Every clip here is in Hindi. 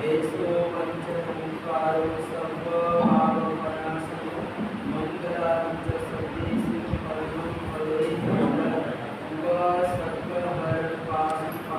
एसो पंचमुखारो सर्वभावपराशरो मंगलां च सतीसु परमं पदैः उपसर्गहर पाशुपाशमण्डलमकल्म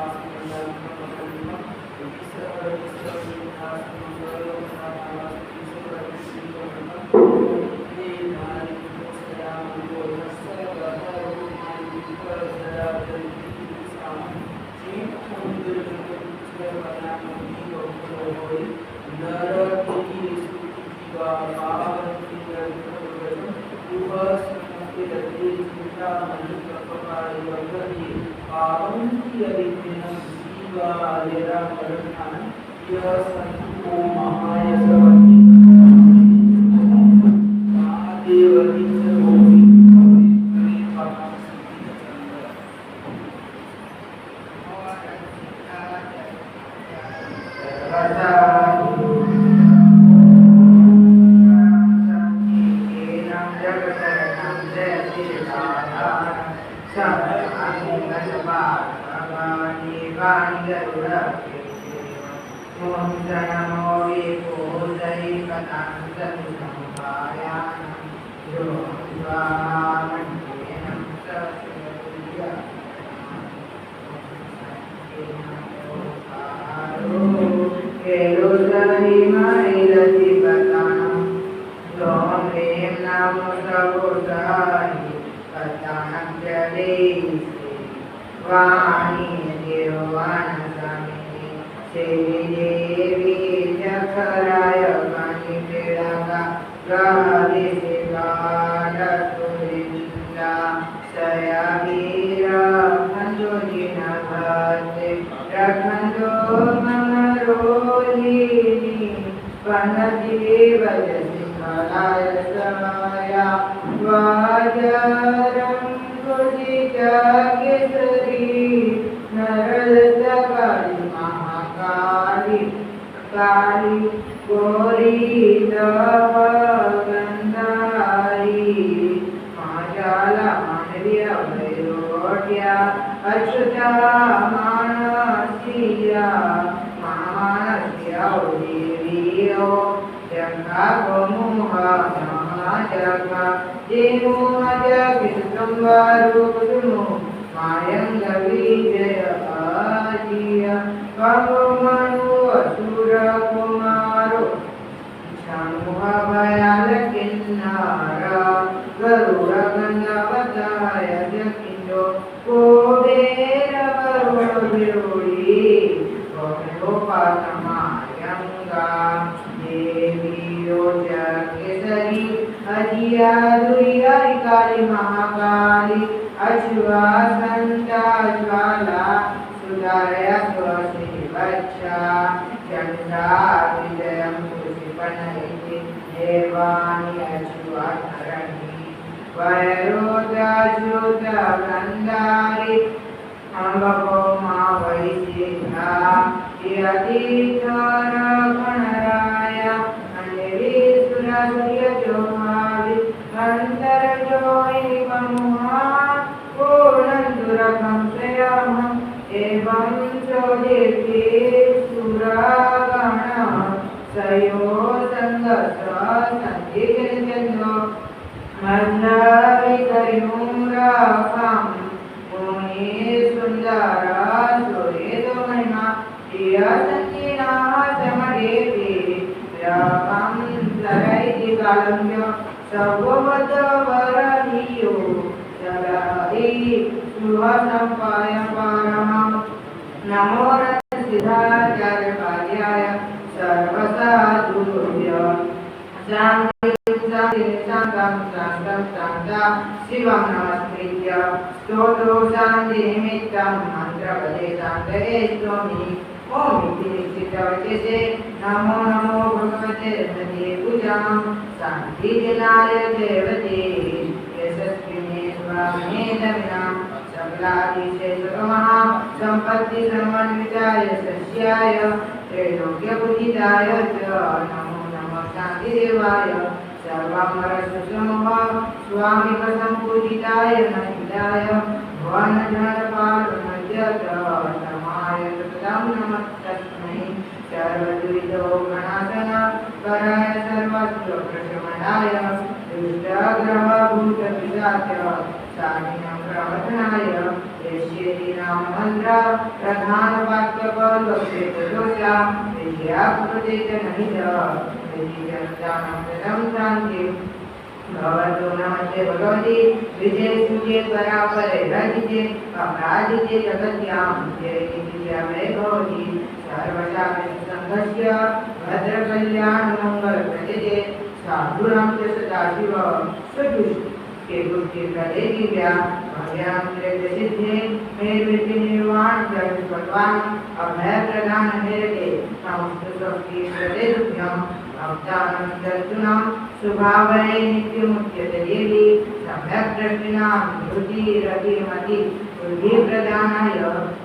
सर्वदुरितोपनाशन कराय सर्वस्वप्रशमनाय दुष्टग्रहभूतपिशाच शालिनं प्रवचनाय यस्येति नाममन्त्र प्रधानवाक्यपदोषा विद्याकृतेजनहित विधिजनदानं प्रदं शान्तिं भवतो नमस्ते भगवती विजय सुजे परापरे रजिते अपराजिते जगत्यां जयति भवती सर्वशास्त्रसंघस्य भद्रकल्याणमङ्गलप्रदे साधुरां च सदाशिव सदुष्टे बुद्धिप्रदे दिव्या भव्यां सिद्धे निर्वाण जगद्भगवान् अभयप्रदान हेरते संस्तुष्टिप्रदे तुभ्यम् अवतारं दर्शनं शुभावरे नित्यमुच्यते देवी सम्यक् दृष्टिनां धृतिरतिमति बुद्धिप्रदानाय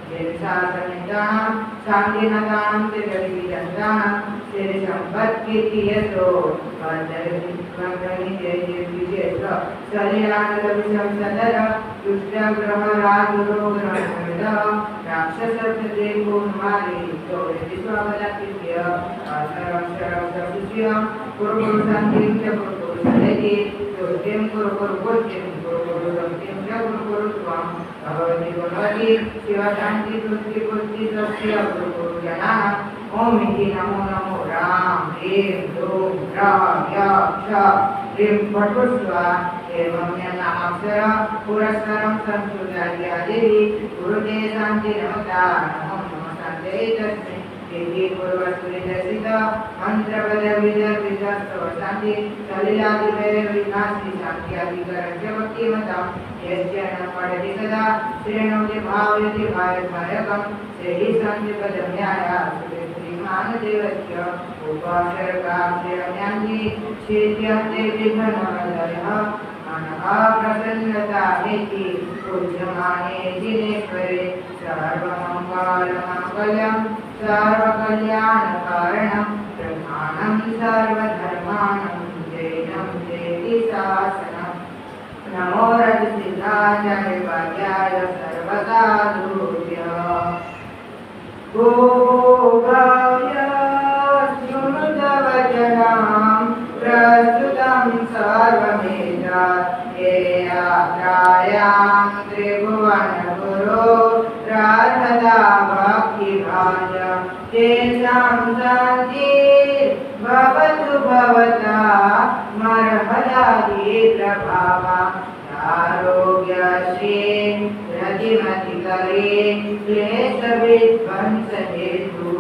जैनशासनितानां शान्तिनतानां च जगद्विजन्तानां श्रीसम्पत्कीर्तियशो वर्धनिजयविशेष शरीरानलविषं सदर दुष्टग्रहराजरोगणमृदः राक्षसप्रदे कुमारी विश्ववदकृत्य आसरं शरं सविष्यं कुरुकुरुसन्धिं च कुरुकुरुसलेति तुष्टिं कुरुकुरुपुष्टिं कुरुकुरुसन्धिं च कुरुकुरुत्वं भगवति भगवति शिवशान्ति तुष्टिपुष्टि स्वस्य कुरुकुरुजनाः ॐ इति नमो नमो राम ह्रीं ह्रूं ह्रः ह्यः क्षः ह्रीं फट् एवं नामाक्षर पुरस्कारं संस्कृत्या देवी गुरुते शान्ति नमता नमो नमः शान्ते तस्मै देवी पूर्वस्फुरिदर्शित मन्त्रपदविदर्भितस्तव शान्ति सलिलादिवैर्विनाशि शान्त्यादिकरस्य भक्तिमतां यस्य न पठति सदा श्रेणोति भावयति भायकं सेहि शान्तिपदम्याया श्रीमानदेवस्य उपासर्गाक्षरम्यान्ति क्षेत्र्यन्ते विघ्नवदयः मनः प्रसन्नतामेति पूज्यमाने जिनेश्वरे सर्वमङ्गलमङ्गलं सर्वकल्याणकारणं प्रधानं सर्वधर्माणां जैनं चेति शासनं नमो रजसिद्धाय वाद्याय सर्वसाधुभ्यः गोभव्य शृणुतवचनं प्रस्तुतं सर्वमेतत् येयात्रायां त्रिभुवनगुरो राधदा भक्तिभाजं तेषां शान्तिर्भवतु भवता मर्हदादिप्रभावा आरोग्यश्री रतिमतिकरे क्लेशविध्वंसहेतु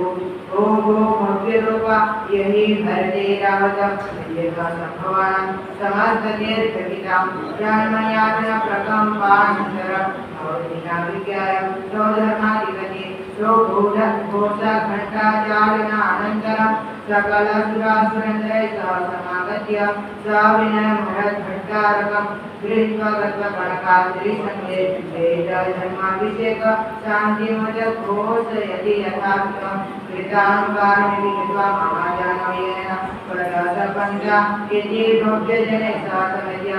ॐ मूर्तिरूपा यही भरते रावतं विजयसम्भवान् समस्ततीर्थहितां जन्मयातना प्रकम्पानन्तरं भवतीनां विज्ञायं स्वधर्माधिपति स्वभूषघण्टाचालनानन्तरं सकलसुरासुरेन्द्रैः सह समागत्य सविनयमहद्घण्टारकं गृहीत्वा गत्वा गणकात्रिसङ्गे वेदधर्माभिषेक शान्तिमुदघोषयति यथार्थं कृतानुगामिति कृत्वा महाजानवेन प्रदशपञ्चा इति भव्यजने सहसमस्य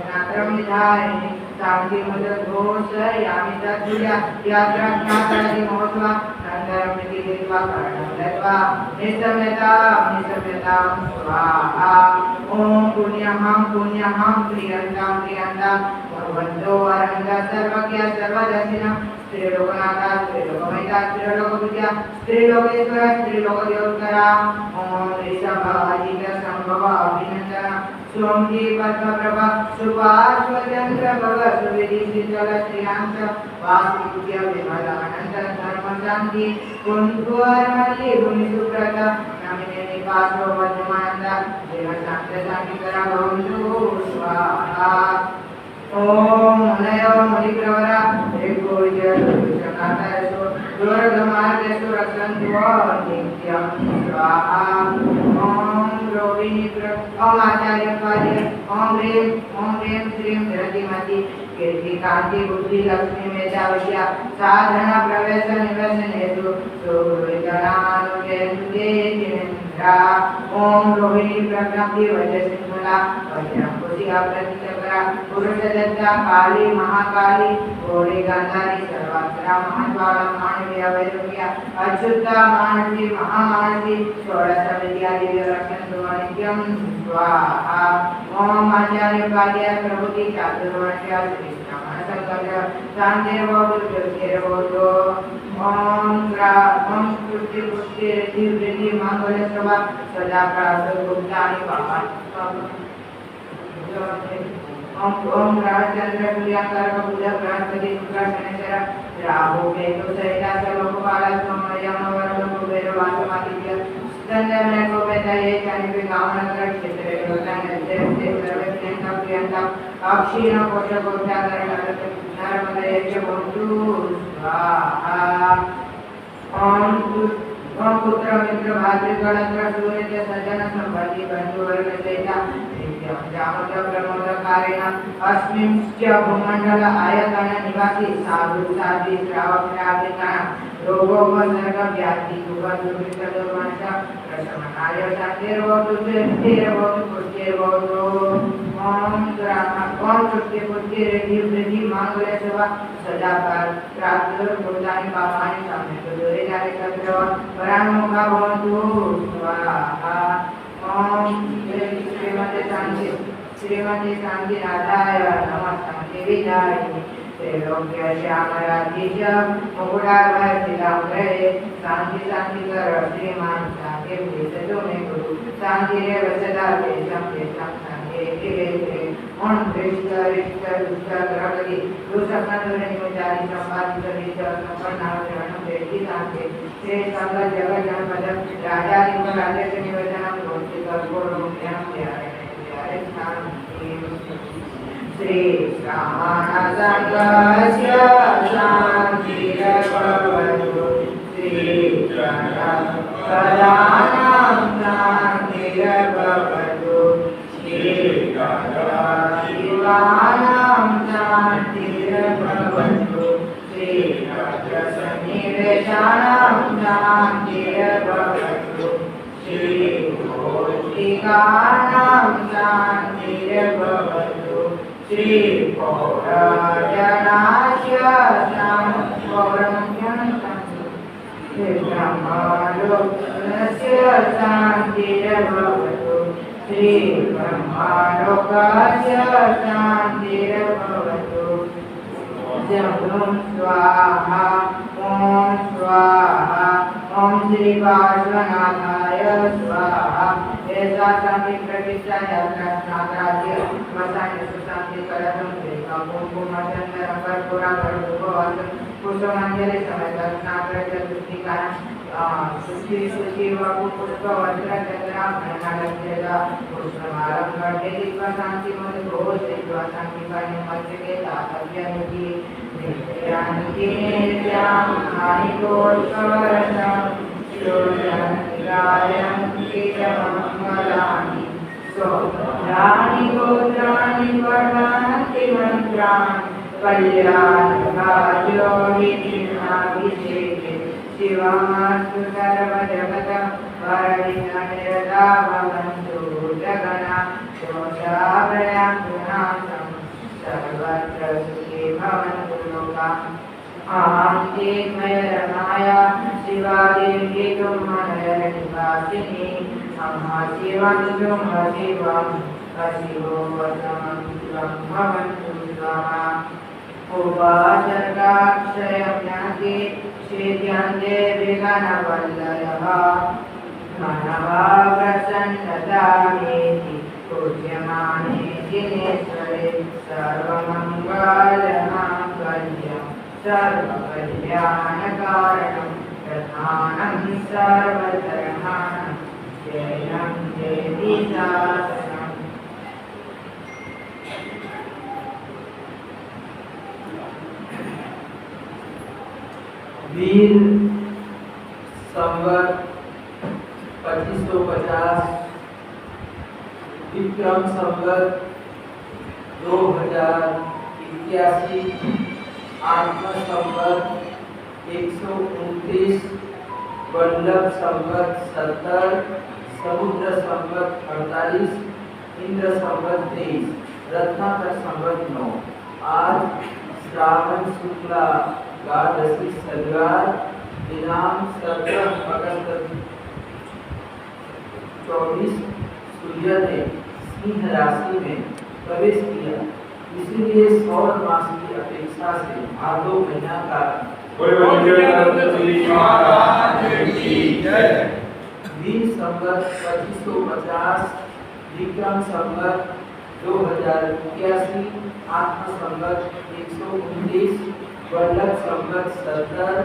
स्नात्रविधायिनि शान्तिमुदघोषयामि तद्भुजा यात्राज्ञातादिमहोत्सवा अनन्तरं इति कृत्वा कर्णं दत्वा निशम्यतां स्वाहा ॐ पुण्यहं प्रियन्तां भगवन्तो वरन्त सर्वज्ञ सर्वदर्शिनं श्रीलोकनाथा श्रीलोकमहिता श्रीलोकपूज्या श्रीलोकेश्वर श्रीलोकदेवोत्तरा ॐ ऋषभाजित सम्भव अभिनन्दन सोमजी पद्मप्रभा सुपार्श्वचन्द्र भव सुविधि शीतल श्रियांश वासुपूज्य विमल अनंत धर्म शांति कुंभवर्मल्ली भूमि सुब्रत नमिने निपासो वज्रमानंद जीव शांत शांतिकरा भवन्तु स्वाहा ओम मुनयो मुनिप्रवरा एकूर्य दुष्टनाथयसु दुर्गमार्गेषु रक्षन्तु नित्यं स्वाहा ओम रोहिणी ओम आचार्य कार्य ओम ह्रीं श्रीं रतिमति कीर्तिकान्ति बुद्धि लक्ष्मी मेधाविद्या साधना प्रवेश निवेशनेषु सुहृदनानुजयन्तेन्द्रा ओम रोहिणी प्रज्ञप्ति वजसिंहला वज्रं कुशिया प्रतिचक्रा पुरुषदत्ता काली महाकाली घोड़े गांधारी सर्वास्त्र भद्रा महाद्वारा मानवीय वैरुग्य अच्युत मानसी महामानसी षोडश विद्या दिव्य रक्षन्तु नित्यं स्वाहा ओम आचार्य उपाध्याय प्रभुति चातुर्वर्ण्य कृष्ण मनसंकल्प शांतिर्भवतु ज्योतिर्भवतु ओम कृति पुष्टि रिद्धि वृद्धि मंगल सभा सदा प्राप्त गुप्तानि ओम रामचंद्र प्रियंकर बुध बृहस्पति शुक्र शनिचर राहु केतु सहित लोकपाल सोमयम वरुण कुबेर वासुमादित्य संजय को बेदाये चानिपे गावनगर क्षेत्र योजना निर्देश से सर्वज्ञ प्रियंका अक्षीण कोश कोशाकर नर्मदे च भवतु स्वाहा ओम पुत्र मित्र भातृगणत्र सूर्य सज्जन संपत्ति बंधु वर्ग सहिता जामक प्रमोद कारेण अस्मिन् च भूमंडल आयतन निवासी साधु साध्वी श्रावक श्राविका रोगोपसर्ग व्याधि दुःख दुर्भिक्ष दुर्वंश प्रशमनाय शान्तिर्भवतु स्थितिर्भवतु पुष्टिर्भवतु ओम सृष्टि पुष्टि रिद्धि वृद्धि मांगल्य सेवा सदा प्राप्त भूतानि पापानि सम्यक् दूरे जाने तत्र परामुखा भवन्तु स्वाहा ओम श्रीमती शांति नाथाय नमः शांति विदायिनी त्रैलोक्य श्यामराधीश मुकुटाभय पीताम्बरे शांति शांति कर श्रीमान शांति भेषजो में गुरु शांति रे वसदा तेषां तेषां शांति एके ओम कृष्ण रिष्ट दुष्ट ग्रहपति दुष्टकंदुरे निमचारी संपादित रीच संपन्नावरण देवी शांति श्री संग जगत जनपद राजा निम राजस्य निवेदनम गोष्ठी कर्पूर मुख्यम प्यारे प्यारे शांति श्री रामानंदस्य शांतिर्भवतु श्री सदानं शांतिर्भवतु श्री शिवानां शांतिर्भवतु श्री सन्निवेशानां शांतिर्भवतु श्री भौतिकानां शांतिर्भवतु श्री पौराजनास्य ब्रह्मालोकस्य शान्तिर्भवतु श्री ब्रह्मालोकस्य शान्तिर्भवतु जगुं स्वाहा ओम श्री पार्श्वनाथाय स्वाहा ऐसा शांति प्रतिष्ठा यात्रा स्नानादि वसान्य सुशांति कलशं श्रीका कुंकुम चंदन कर्पूर गरुडोपवास पुष्पांजलि समेत स्नान चतुष्टिका सुष्टि सुचि वपु पुष्प वज्र चंद्रा मणिमालंकृता पुष्पमालं गढ़े दीप शांति मद घोष दीप शांति पानी मध्य के तातव्य निधि नित्यान्ति नित्यां हानिकोत्सवरसं श्लोकनिरायन्ति च मङ्गलानि सोत्राणि गोत्राणि वर्णन्ति मन्त्राणि कल्याणकार्योगिनीनाभिषेके शिवमस्तु सर्वजगतं वरदिननिरता भवन्तु जगन्नाथ दोषाभयां गुणान्तं सर्वत्र सुखी भवन्तु लोकाः अहं चिन्मयरमाया शिवादेवी तुमनयनिवासिनी शिवं शिवं अशिवो वसमं शिवं भवन्तु स्वाहा उपासर्गाक्षयं ज्ञाति श्रीज्ञान्ते विघ्नवल्लभः मनवा प्रसन्नतामेति पूज्यमाने दिनेश्वरे सर्वमङ्गलमाङ्गल्यं सर्वकल्याणकारणं प्रधानं सर्वधर्माणां जयं देवी शासनम् वीर संवत 2550 विक्रम संवत 2081 आत्म संवत 129 वल्लभ संवत 70 समुद्र संवत 48 इंद्र संवत 23 रत्नाकर संवत 9। आज श्रावण शुक्ला द्वादशी शनिवार दिनांक 17 अगस्त 24 सूर्य ने सिंह राशि में प्रवेश किया, इसीलिए सौर मास की अपेक्षा से भादो महीना का बीस संवत 2550 विक्रम संवत 2081 आत्म संवत 119 वल्लभ संवत 70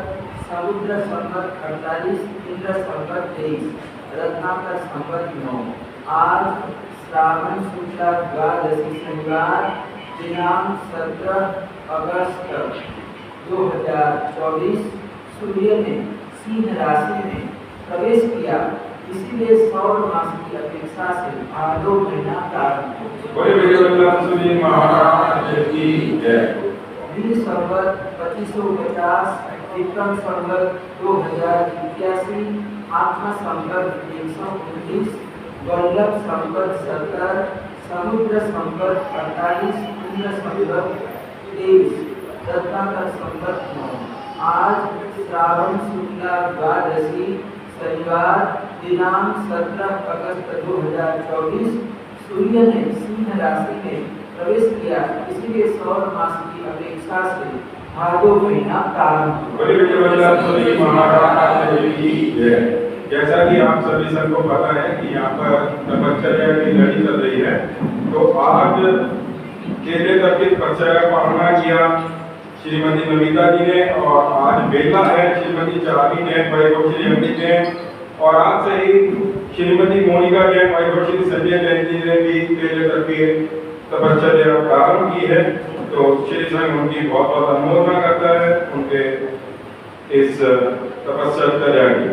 समुद्र संवत 48 इंद्र संवत 23 रत्नाकर संवत 9। आज श्रावण शुक्ल द्वादशी शनिवार दिनांक 17 अगस्त 2024 सूर्य ने सिंह राशि में प्रवेश किया, इसीलिए सौर मास की अपेक्षा से भादो महीना प्रारंभ बीस संवत 2550 विक्रम संवत 2081 आत्मा संवत 119 वल्लभ संवत 70 समुद्र संवत 48 इंद्र संवत 23 रत्नाकर संवत 9। आज श्रावण शुक्ल द्वादशी शनिवार दिनांक 17 अगस्त 2024 सूर्य ने सिंह राशि में प्रवेश किया, इसलिए सौर मास की अपेक्षा से भादो महीना प्रारंभ। जैसा कि आप सभी सबको पता है कि यहाँ पर तपश्चर्या की लड़ी चल रही है, तो आज केले तक की तपश्चर्या का पालना किया श्रीमती नमिता जी ने, और आज बेला है श्रीमती चावी ने, वैभव श्री अमित ने, और आज से ही श्रीमती मोनिका ने, वैभव श्री संजय जैन जी ने भी केले तक की तपश्चर्या प्रारंभ की है। तो श्री संघ उनकी बहुत बहुत अनुमोदना करता है उनके इस तपश्चर्या की।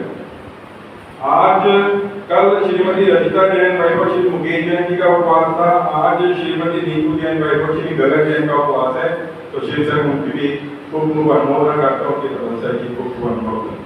आज कल श्रीमती रजिता जैन वैभव श्री मुकेश जैन जी का उपवास था, आज श्रीमती नीतू जैन वैभव श्री गगन जैन का उपवास है। तो श्री संघ उनकी भी खूब खूब अनुमोदना करता हूँ, उनकी तपस्या की खूब खूब अनुभव करता हूँ।